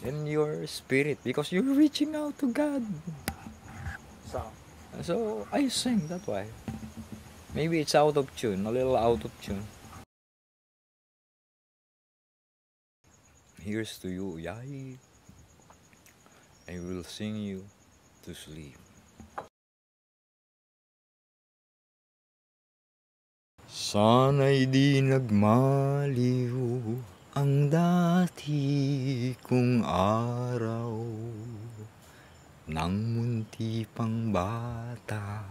in your spirit because you're reaching out to God. So I sing that way. Maybe it's out of tune, a little out of tune. Here's to you, Yai. I will sing you to sleep. Sana'y di nagmaliw ang dati kong araw nang munti pang bata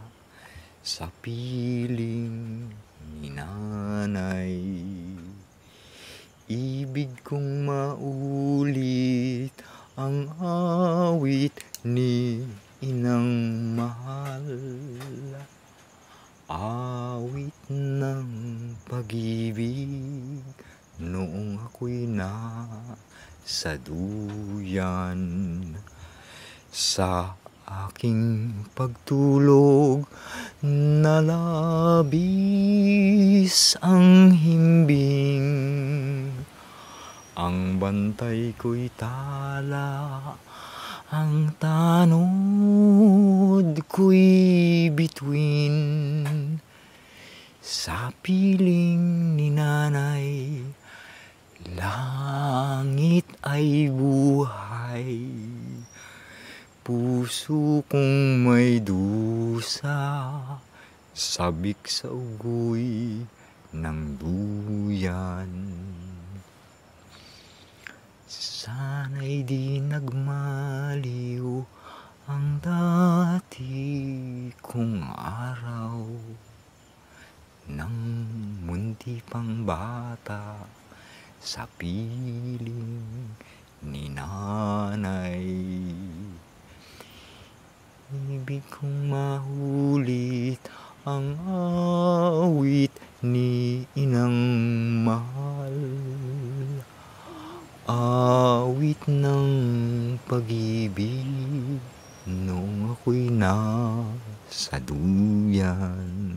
sa piling ni nanay. Ibig kong maulit ang awit ni inang mahal, awit ng pag-ibig noong ako'y nasa duyan. Sa aking pagtulog nalabis ang himbing, ang bantay ko'y tala, ang tanod ko'y bituin. Sa piling ni nanay, langit ay buhay. Puso kong may dusa, sabik sa ugoy ng duyan. Sana'y di nagmaliw ang dati kong araw nang munti pang bata sa piling ni nanay. Ibig kong mahulit ang awit ni inang mahal, awit ng pag-ibig noong ako'y nasa duyan.